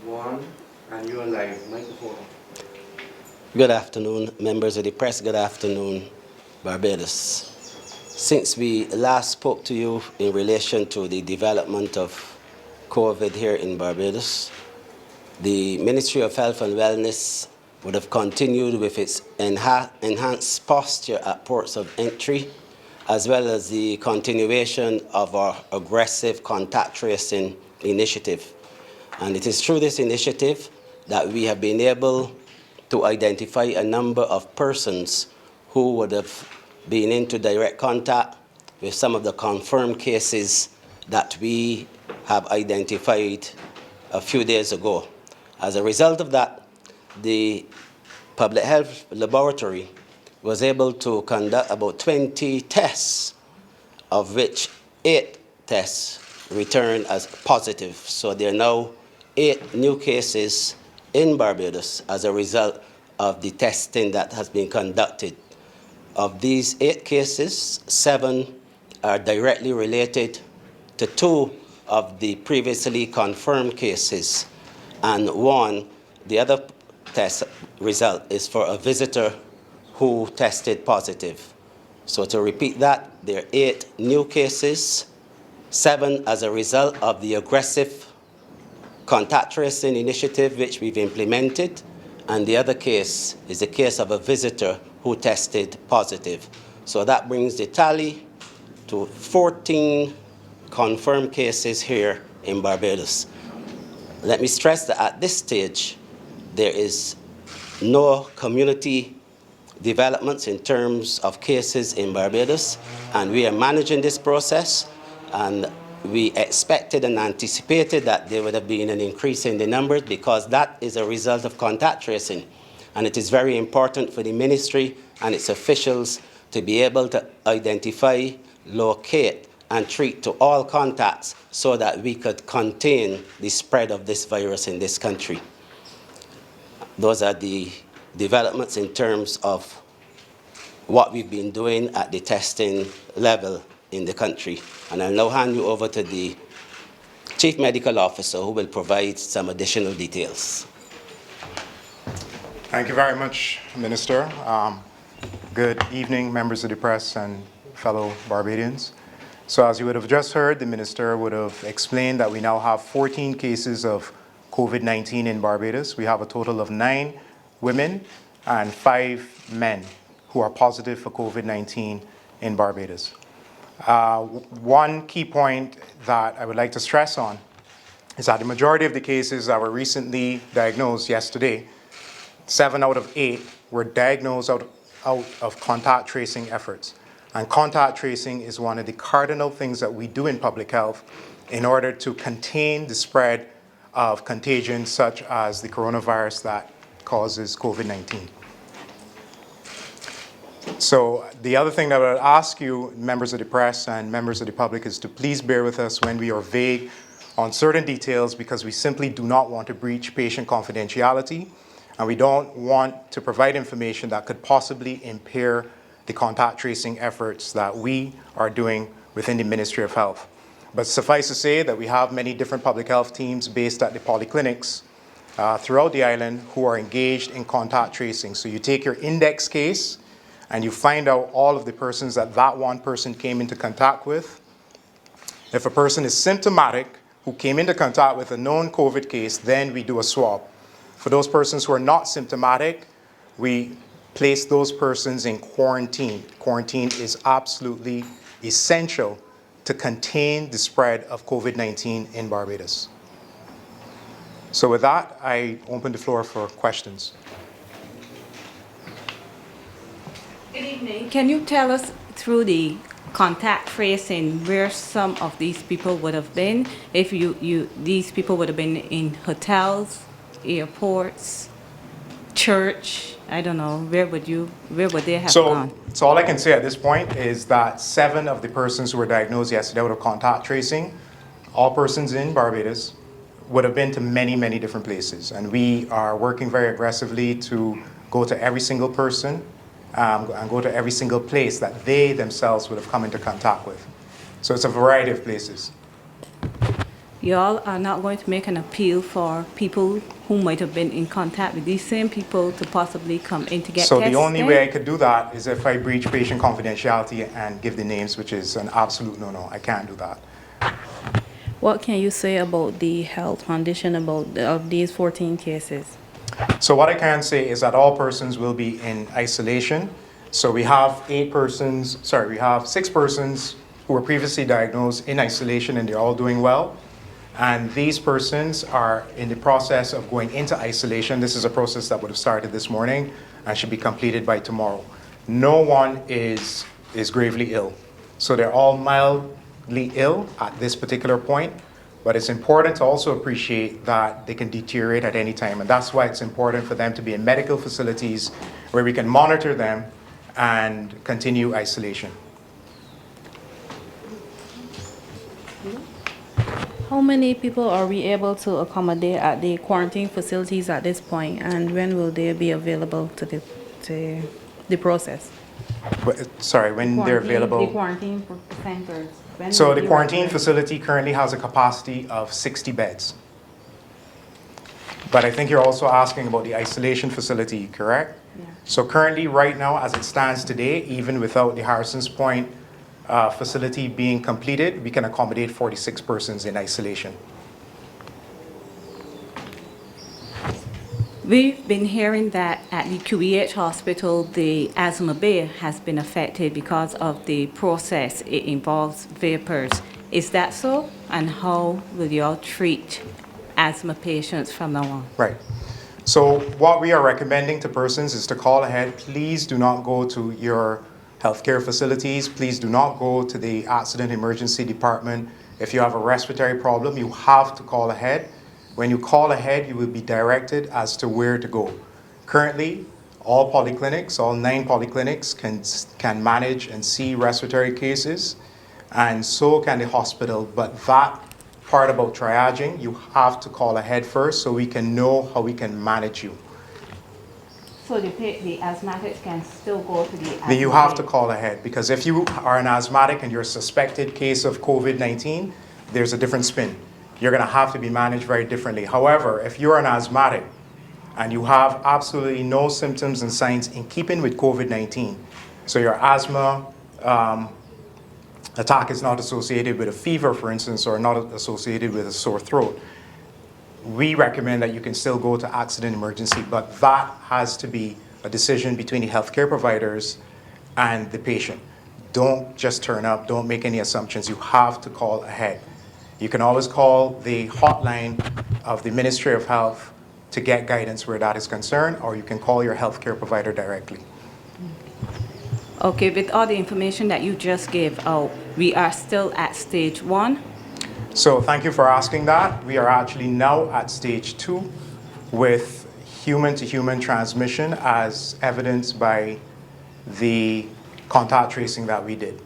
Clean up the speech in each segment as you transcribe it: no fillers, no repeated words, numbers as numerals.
One, and you're live. Microphone. Good afternoon, members of the press. Good afternoon, Barbados. Since we last spoke to you in relation to the development of COVID here in Barbados, the Ministry of Health and Wellness would have continued with its enhanced posture at ports of entry, as well as the continuation of our aggressive contact tracing initiative. And it is through this initiative that we have been able to identify a number of persons who would have been into direct contact with some of the confirmed cases that we have identified a few days ago. As a result of that, the Public Health Laboratory was able to conduct about 20 tests, of which 8 tests returned as positive. So there are now 8 new cases in Barbados as a result of the testing that has been conducted. Of these 8 cases, 7 are directly related to 2 of the previously confirmed cases, and 1, the other test result is for a visitor who tested positive. So to repeat that, there are 8 new cases, 7 as a result of the aggressive contact tracing initiative which we've implemented, and the other case is the case of a visitor who tested positive. So that brings the tally to 14 confirmed cases here in Barbados. Let me stress that at this stage, there is no community developments in terms of cases in Barbados, and we are managing this process, and we expected and anticipated that there would have been an increase in the numbers because that is a result of contact tracing. And it is very important for the ministry and its officials to be able to identify, locate, and treat to all contacts so that we could contain the spread of this virus in this country. Those are the developments in terms of what we've been doing at the testing level in the country. And I'll now hand you over to the Chief Medical Officer who will provide some additional details. Thank you very much, Minister. Good evening, members of the press and fellow Barbadians. So as you would have just heard, the Minister would have explained that we now have 14 cases of COVID-19 in Barbados. We have a total of 9 women and 5 men who are positive for COVID-19 in Barbados. One key point that I would like to stress on is that the majority of the cases that were recently diagnosed yesterday, 7 out of 8 were diagnosed out of contact tracing efforts. And contact tracing is one of the cardinal things that we do in public health in order to contain the spread of contagion such as the coronavirus that causes COVID-19. So the other thing that I would ask you, members of the press and members of the public, is to please bear with us when we are vague on certain details because we simply do not want to breach patient confidentiality and we don't want to provide information that could possibly impair the contact tracing efforts that we are doing within the Ministry of Health. But suffice to say that we have many different public health teams based at the polyclinics throughout the island who are engaged in contact tracing. So you take your index case and you find out all of the persons that one person came into contact with. If a person is symptomatic who came into contact with a known COVID case, then we do a swab. For those persons who are not symptomatic, we place those persons in quarantine. Quarantine is absolutely essential to contain the spread of COVID-19 in Barbados. So with that, I open the floor for questions. Good evening. Can you tell us through the contact tracing where some of these people would have been? If these people would have been in hotels, airports, church, I don't know, where would they have gone? So all I can say at this point is that 7 of the persons who were diagnosed yesterday with contact tracing, all persons in Barbados, would have been to many, many different places. And we are working very aggressively to go to every single person and go to every single place that they themselves would have come into contact with. So it's a variety of places. y'all are not going to make an appeal for people who might have been in contact with these same people to possibly come in to get So tested? the only way I could do that is if I breach patient confidentiality and give the names, which is an absolute no-no. I can't do that. What can you say about the health condition of these 14 cases? So what I can say is that all persons will be in isolation. So we have 6 persons who were previously diagnosed in isolation, and they're all doing well. And these persons are in the process of going into isolation. This is a process that would have started this morning and should be completed by tomorrow. No one is gravely ill. So they're all mildly ill at this particular point. But it's important to also appreciate that they can deteriorate at any time. And that's why it's important for them to be in medical facilities where we can monitor them and continue isolation. How many people are we able to accommodate at the quarantine facilities at this point, and when will they be available to the process? Sorry, when they're available? The quarantine centers. So the quarantine facility currently has a capacity of 60 beds. But I think you're also asking about the isolation facility, correct? Yeah. So currently, right now, as it stands today, even without the Harrison's Point facility being completed, we can accommodate 46 persons in isolation. We've been hearing that at the QEH hospital, the asthma bay has been affected because of the process. It involves vapors. Is that so? And how will you all treat asthma patients from now on? Right. So what we are recommending to persons is to call ahead. Please do not go to your healthcare facilities. Please do not go to the accident emergency department. If you have a respiratory problem, you have to call ahead. When you call ahead, you will be directed as to where to go. Currently, all polyclinics, all 9 polyclinics can manage and see respiratory cases, and so can the hospital. But that part about triaging, you have to call ahead first so we can know how we can manage you. So the asthmatics can still go to the asthma You have bay? to call ahead, because if you are an asthmatic and you're a suspected case of COVID-19, there's a different spin. You're going to have to be managed very differently. However, if you're an asthmatic and you have absolutely no symptoms and signs in keeping with COVID-19, so your asthma attack is not associated with a fever, for instance, or not associated with a sore throat, we recommend that you can still go to accident emergency, but that has to be a decision between the healthcare providers and the patient. Don't just turn up, don't make any assumptions. You have to call ahead. You can always call the hotline of the Ministry of Health to get guidance where that is concerned, or you can call your healthcare provider directly. Okay, with all the information that you just gave out, we are still at stage 1. So thank you for asking that. We are actually now at stage 2 with human-to-human transmission as evidenced by the contact tracing that we did.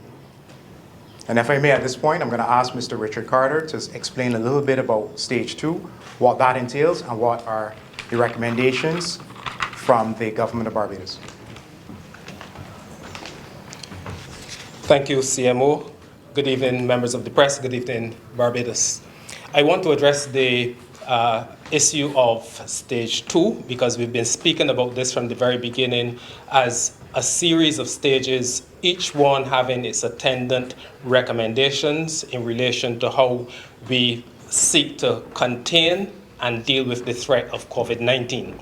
And if I may, at this point, I'm going to ask Mr. Richard Carter to explain a little bit about stage 2, what that entails, and what are the recommendations from the government of Barbados. Thank you, CMO. Good evening, members of the press. Good evening, Barbados. I want to address the issue of stage 2 because we've been speaking about this from the very beginning as a series of stages, each one having its attendant recommendations in relation to how we seek to contain and deal with the threat of COVID-19.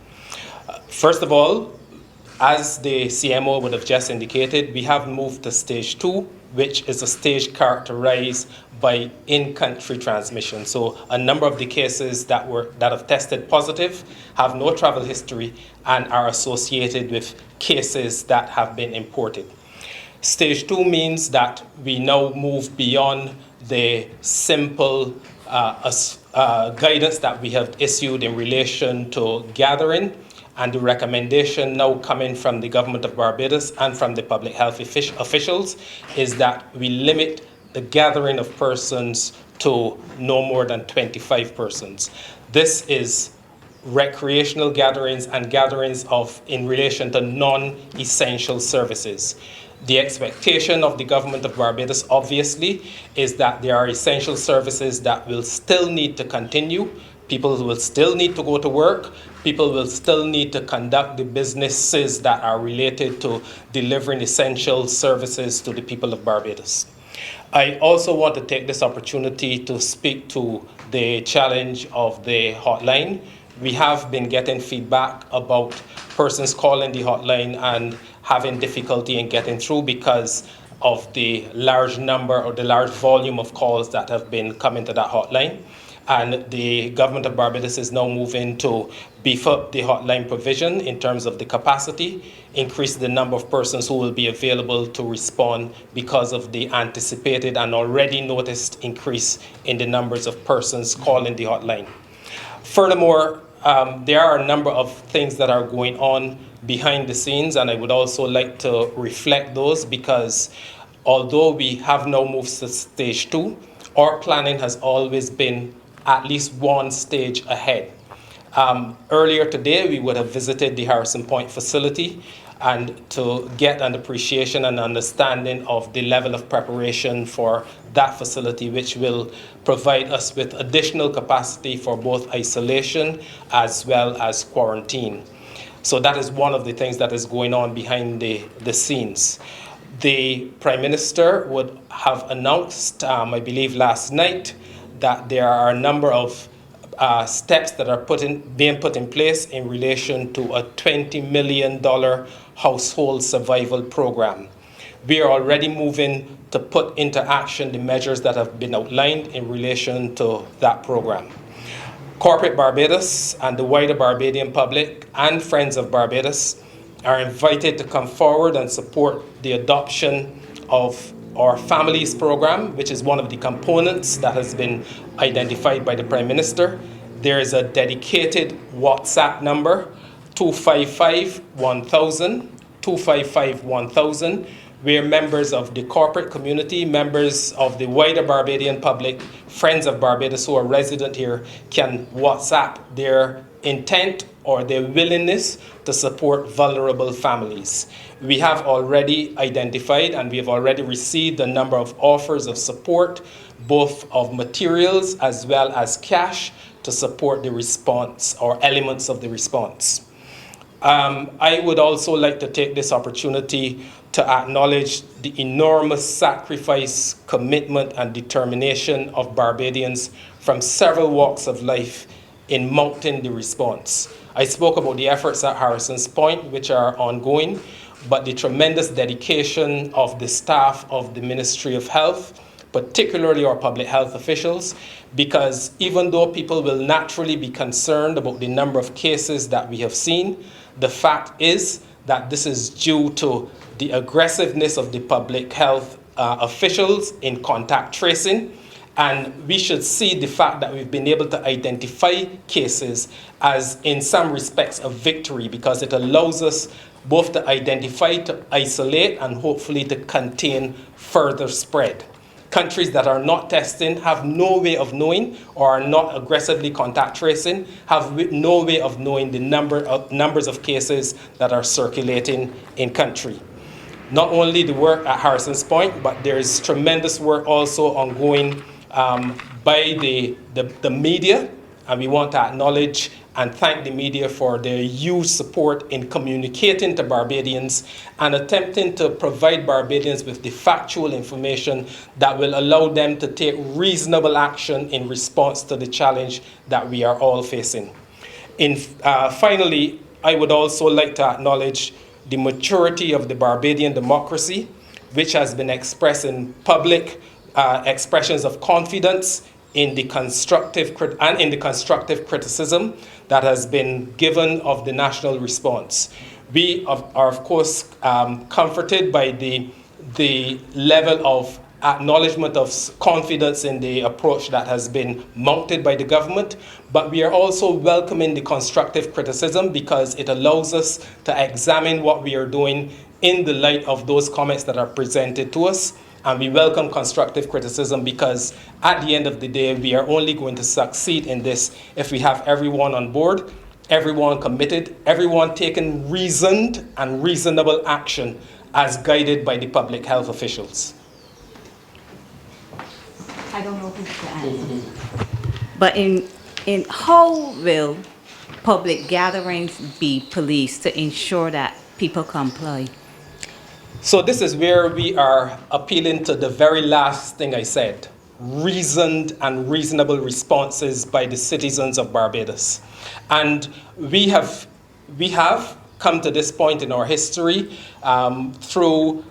First of all, as the CMO would have just indicated, we have moved to stage 2, which is a stage characterized by in-country transmission. So a number of the cases that have tested positive have no travel history and are associated with cases that have been imported. Stage 2 means that we now move beyond the simple guidance that we have issued in relation to gathering, and the recommendation now coming from the government of Barbados and from the public health officials is that we limit the gathering of persons to no more than 25 persons. This is recreational gatherings and gatherings in relation to non-essential services. The expectation of the government of Barbados, obviously, is that there are essential services that will still need to continue. People will still need to go to work. People will still need to conduct the businesses that are related to delivering essential services to the people of Barbados. I also want to take this opportunity to speak to the challenge of the hotline. We have been getting feedback about persons calling the hotline and having difficulty in getting through because of the large number or the large volume of calls that have been coming to that hotline. And the government of Barbados is now moving to beef up the hotline provision in terms of the capacity, increase the number of persons who will be available to respond because of the anticipated and already noticed increase in the numbers of persons calling the hotline. Furthermore, there are a number of things that are going on behind the scenes, and I would also like to reflect those because although we have now moved to stage 2, our planning has always been at least one stage ahead. Earlier today, we would have visited the Harrison Point facility and to get an appreciation and understanding of the level of preparation for that facility, which will provide us with additional capacity for both isolation as well as quarantine. So that is one of the things that is going on behind the scenes. The Prime Minister would have announced, I believe last night, that there are a number of steps that are being put in place in relation to a $20 million household survival program. We are already moving to put into action the measures that have been outlined in relation to that program. Corporate Barbados and the wider Barbadian public and Friends of Barbados are invited to come forward and support the adoption of our Families program, which is one of the components that has been identified by the Prime Minister. There is a dedicated WhatsApp number, 255-1000, 255-1000, where members of the corporate community, members of the wider Barbadian public, Friends of Barbados who are resident here can WhatsApp their intent or their willingness to support vulnerable families. We have already identified and we have already received a number of offers of support, both of materials as well as cash, to support the response or elements of the response. I would also like to take this opportunity to acknowledge the enormous sacrifice, commitment, and determination of Barbadians from several walks of life in mounting the response. I spoke about the efforts at Harrison's Point, which are ongoing, but the tremendous dedication of the staff of the Ministry of Health, particularly our public health officials, because even though people will naturally be concerned about the number of cases that we have seen, the fact is that this is due to the aggressiveness of the public health officials in contact tracing. And we should see the fact that we've been able to identify cases as, in some respects, a victory, because it allows us both to identify, to isolate, and hopefully to contain further spread. Countries that are not testing have no way of knowing, or are not aggressively contact tracing, have no way of knowing the numbers of cases that are circulating in country. Not only the work at Harrison's Point, but there is tremendous work also ongoing by the media, and we want to acknowledge and thank the media for their huge support in communicating to Barbadians and attempting to provide Barbadians with the factual information that will allow them to take reasonable action in response to the challenge that we are all facing. Finally, I would also like to acknowledge the maturity of the Barbadian democracy, which has been expressed in public expressions of confidence in the constructive criticism that has been given of the national response. We are of course comforted by the level of acknowledgement of confidence in the approach that has been mounted by the government, but we are also welcoming the constructive criticism because it allows us to examine what we are doing in the light of those comments that are presented to us. And we welcome constructive criticism because at the end of the day, we are only going to succeed in this if we have everyone on board, everyone committed, everyone taking reasoned and reasonable action as guided by the public health officials. I don't know who's the answer. But in how will public gatherings be policed to ensure that people comply? So this is where we are appealing to the very last thing I said, reasoned and reasonable responses by the citizens of Barbados. And we have come to this point in our history through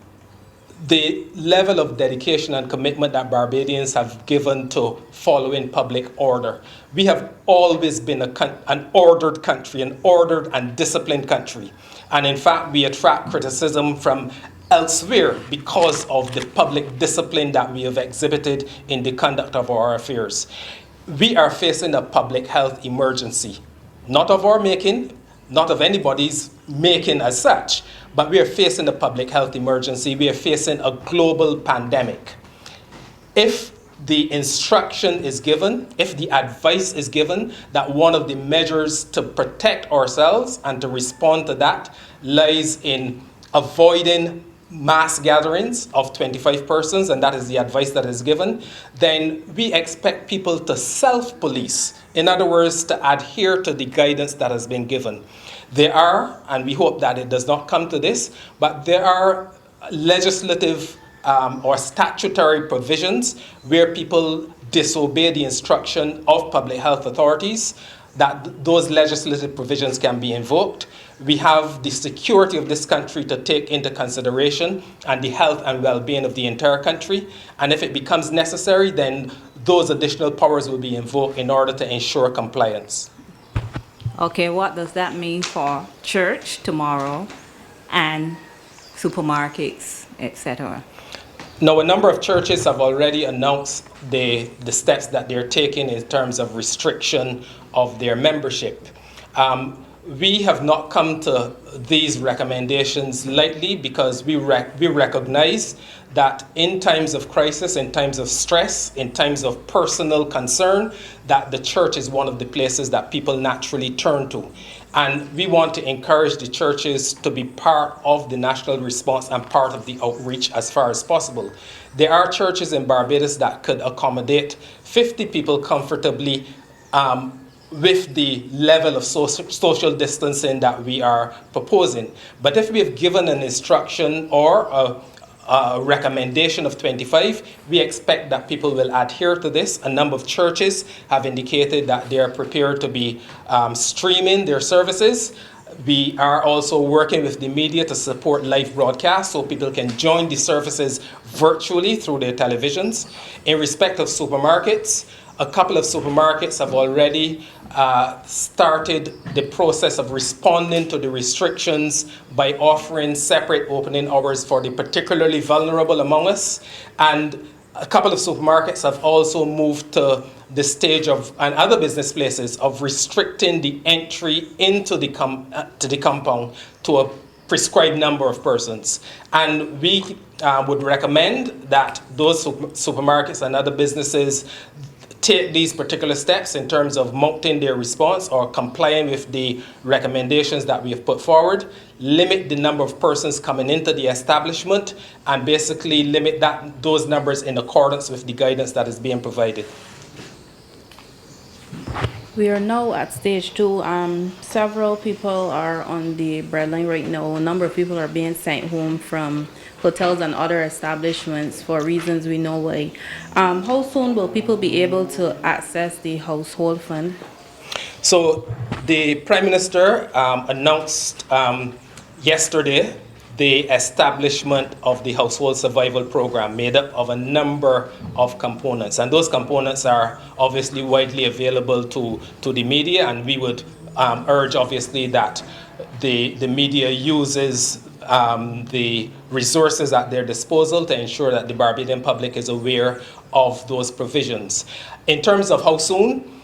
the level of dedication and commitment that Barbadians have given to following public order. We have always been an ordered country, an ordered and disciplined country. And in fact, we attract criticism from elsewhere because of the public discipline that we have exhibited in the conduct of our affairs. We are facing a public health emergency, not of our making, not of anybody's making as such, but we are facing a public health emergency. We are facing a global pandemic. If the instruction is given, if the advice is given that one of the measures to protect ourselves and to respond to that lies in avoiding mass gatherings of 25 persons, and that is the advice that is given, then we expect people to self-police. In other words, to adhere to the guidance that has been given. There are, and we hope that it does not come to this, but there are legislative or statutory provisions where people disobey the instruction of public health authorities, that those legislative provisions can be invoked. We have the security of this country to take into consideration and the health and well-being of the entire country. And if it becomes necessary, then those additional powers will be invoked in order to ensure compliance. Okay, what does that mean for church tomorrow and supermarkets, etc.? Now, a number of churches have already announced the steps that they're taking in terms of restriction of their membership. We have not come to these recommendations lightly because we recognize that in times of crisis, in times of stress, in times of personal concern, that the church is one of the places that people naturally turn to. And we want to encourage the churches to be part of the national response and part of the outreach as far as possible. There are churches in Barbados that could accommodate 50 people comfortably with the level of social distancing that we are proposing. But if we have given an instruction or a recommendation of 25, we expect that people will adhere to this. A number of churches have indicated that they are prepared to be streaming their services. We are also working with the media to support live broadcasts so people can join the services virtually through their televisions. In respect of supermarkets, a couple of supermarkets have already started the process of responding to the restrictions by offering separate opening hours for the particularly vulnerable among us. And a couple of supermarkets have also moved to the stage of, and other business places, of restricting the entry into the compound to a prescribed number of persons. And we would recommend that those supermarkets and other businesses take these particular steps in terms of mounting their response or complying with the recommendations that we have put forward, limit the number of persons coming into the establishment, and basically limit those numbers in accordance with the guidance that is being provided. We are now at stage 2. Several people are on the breadline right now. A number of people are being sent home from hotels and other establishments for reasons we know why. How soon will people be able to access the household fund? So the Prime Minister announced yesterday the establishment of the Household Survival Program, made up of a number of components. And those components are obviously widely available to the media, and we would urge obviously that the media uses the resources at their disposal to ensure that the Barbadian public is aware of those provisions. In terms of how soon,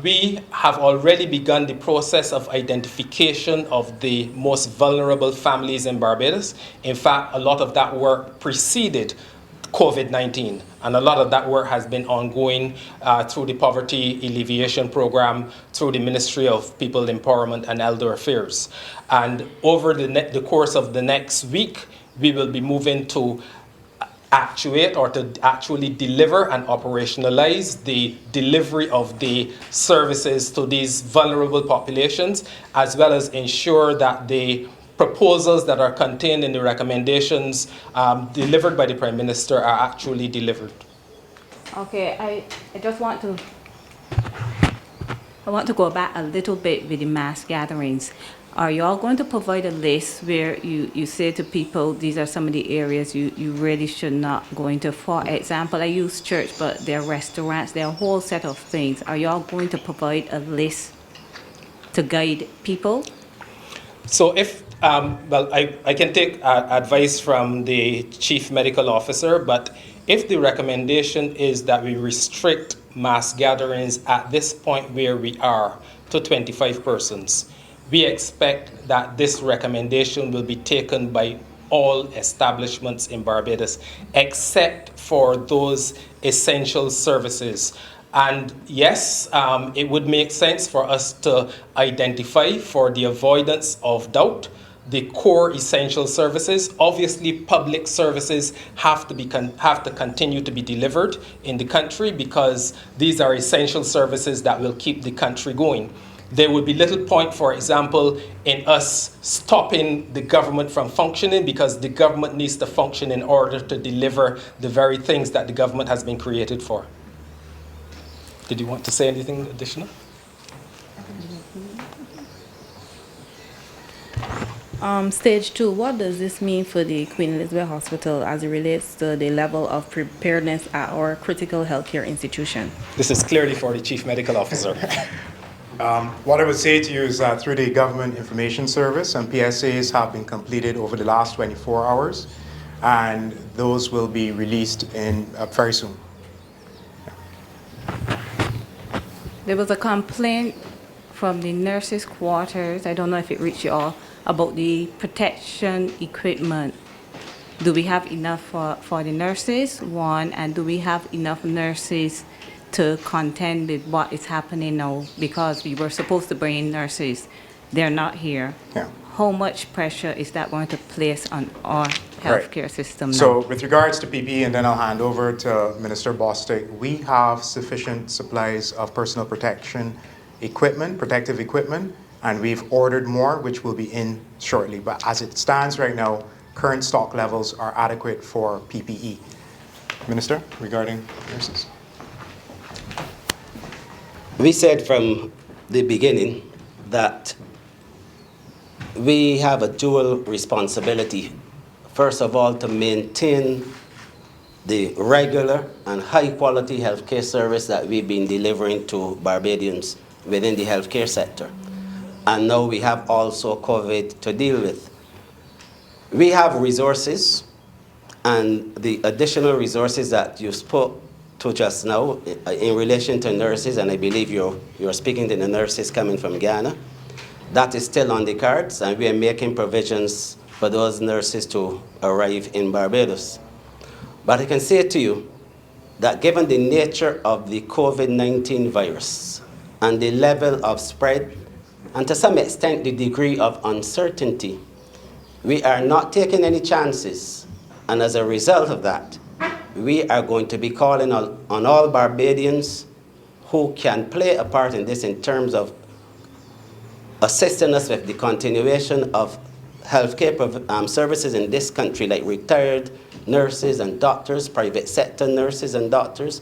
we have already begun the process of identification of the most vulnerable families in Barbados. In fact, a lot of that work preceded COVID-19, and a lot of that work has been ongoing through the Poverty Alleviation Program, through the Ministry of People Empowerment and Elder Affairs. And over the course of the next week, we will be moving to actuate or to actually deliver and operationalize the delivery of the services to these vulnerable populations, as well as ensure that the proposals that are contained in the recommendations delivered by the Prime Minister are actually delivered. Okay, I just want to go back a little bit with the mass gatherings. Are you all going to provide a list where you say to people, these are some of the areas you really should not go into? For example, I use church, but there are restaurants, there are a whole set of things. Are you all going to provide a list to guide people? So if, well, I can take advice from the Chief Medical Officer, but if the recommendation is that we restrict mass gatherings at this point where we are to 25 persons, we expect that this recommendation will be taken by all establishments in Barbados, except for those essential services. And yes, it would make sense for us to identify, for the avoidance of doubt, the core essential services. Obviously, public services have to continue to be delivered in the country because these are essential services that will keep the country going. There would be little point, for example, in us stopping the government from functioning because the government needs to function in order to deliver the very things that the government has been created for. Did you want to say anything additional? Stage 2, what does this mean for the Queen Elizabeth Hospital as it relates to the level of preparedness at our critical healthcare institution? This is clearly for the Chief Medical Officer. What I would say to you is that through the Government Information Service, and PSAs have been completed over the last 24 hours, and those will be released in very soon. There was a complaint from the nurses' quarters, I don't know if it reached you all, about the protection equipment. Do we have enough for the nurses, one, and do we have enough nurses to contend with what is happening now? Because we were supposed to bring in nurses, they're not here. Yeah. How much pressure is that going to place on our healthcare system now? So with regards to PPE, and then I'll hand over to Minister Bostic, we have sufficient supplies of personal protection equipment, protective equipment, and we've ordered more, which will be in shortly. But as it stands right now, current stock levels are adequate for PPE. Minister, regarding nurses. We said from the beginning that we have a dual responsibility. First of all, to maintain the regular and high-quality healthcare service that we've been delivering to Barbadians within the healthcare sector. And now we have also COVID to deal with. We have resources, and the additional resources that you spoke to just now in relation to nurses, and I believe you're speaking to the nurses coming from Ghana, that is still on the cards, and we are making provisions for those nurses to arrive in Barbados. But I can say to you that given the nature of the COVID-19 virus and the level of spread, and to some extent the degree of uncertainty, we are not taking any chances. And as a result of that, we are going to be calling on all Barbadians who can play a part in this in terms of assisting us with the continuation of healthcare services in this country, like retired nurses and doctors, private sector nurses and doctors,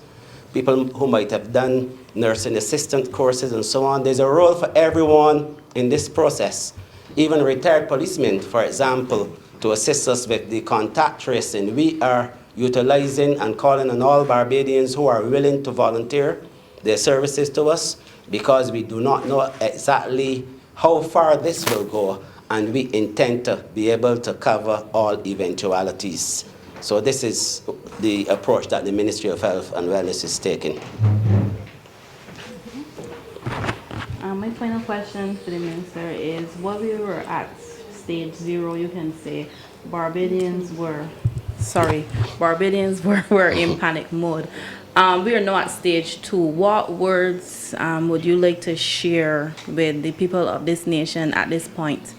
people who might have done nursing assistant courses and so on. There's a role for everyone in this process. Even retired policemen, for example, to assist us with the contact tracing. We are utilizing and calling on all Barbadians who are willing to volunteer their services to us, because we do not know exactly how far this will go, and we intend to be able to cover all eventualities. So this is the approach that the Ministry of Health and Wellness is taking. My final question for the Minister is, while we were at stage 0, you can say Barbadians were in panic mode. We are now at stage 2. What words would you like to share with the people of this nation at this point?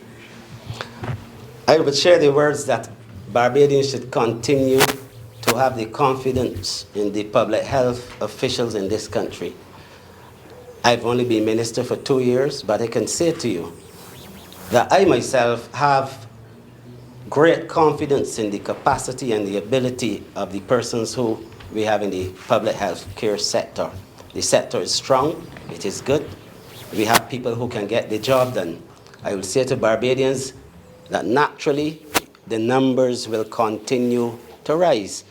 I would share the words that Barbadians should continue to have the confidence in the public health officials in this country. I've only been minister for 2 years, but I can say to you that I myself have great confidence in the capacity and the ability of the persons who we have in the public health care sector. The sector is strong, it is good. We have people who can get the job done. I will say to Barbadians that naturally the numbers will continue to rise.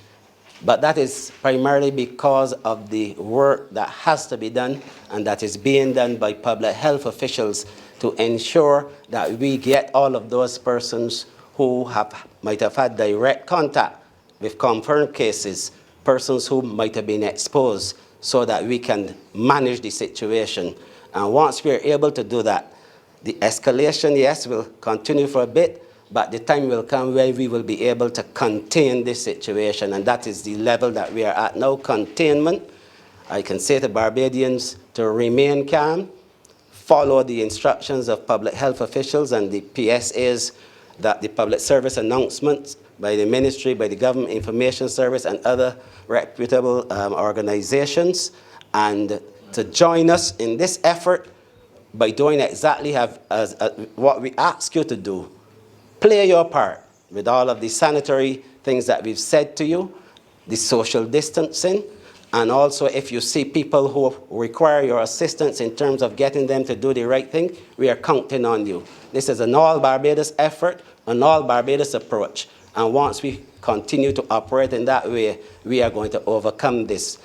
But that is primarily because of the work that has to be done and that is being done by public health officials to ensure that we get all of those persons who might have had direct contact with confirmed cases, persons who might have been exposed, so that we can manage the situation. And once we are able to do that, the escalation, yes, will continue for a bit, but the time will come where we will be able to contain this situation, and that is the level that we are at now, containment. I can say to Barbadians to remain calm, follow the instructions of public health officials and the PSAs, that the public service announcements by the ministry, by the Government Information Service and other reputable organizations, and to join us in this effort by doing exactly what we ask you to do. Play your part with all of the sanitary things that we've said to you, the social distancing, and also if you see people who require your assistance in terms of getting them to do the right thing, we are counting on you. This is an all-Barbados effort, an all-Barbados approach. And once we continue to operate in that way, we are going to overcome this.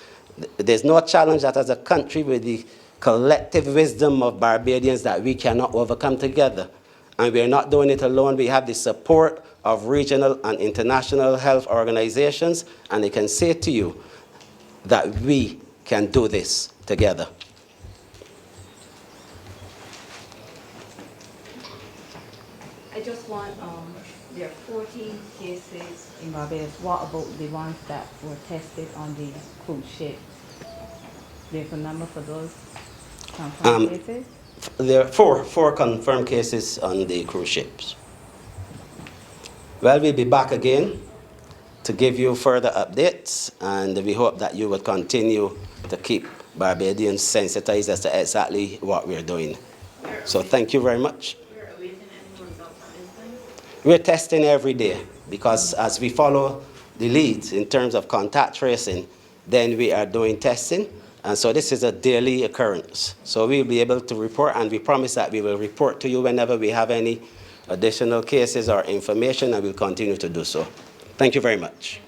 There's no challenge that as a country with the collective wisdom of Barbadians that we cannot overcome together. And we are not doing it alone. We have the support of regional and international health organizations, and I can say to you that we can do this together. I just want, there are 14 cases in Barbados. What about the ones that were tested on the cruise ship? There's a number for those confirmed cases? There are four confirmed cases on the cruise ships. Well, we'll be back again to give you further updates, and we hope that you will continue to keep Barbadians sensitized as to exactly what we're doing. So thank you very much. We're testing every day because as we follow the leads in terms of contact tracing, then we are doing testing. And so this is a daily occurrence. So we'll be able to report, and we promise that we will report to you whenever we have any additional cases or information, and we'll continue to do so. Thank you very much.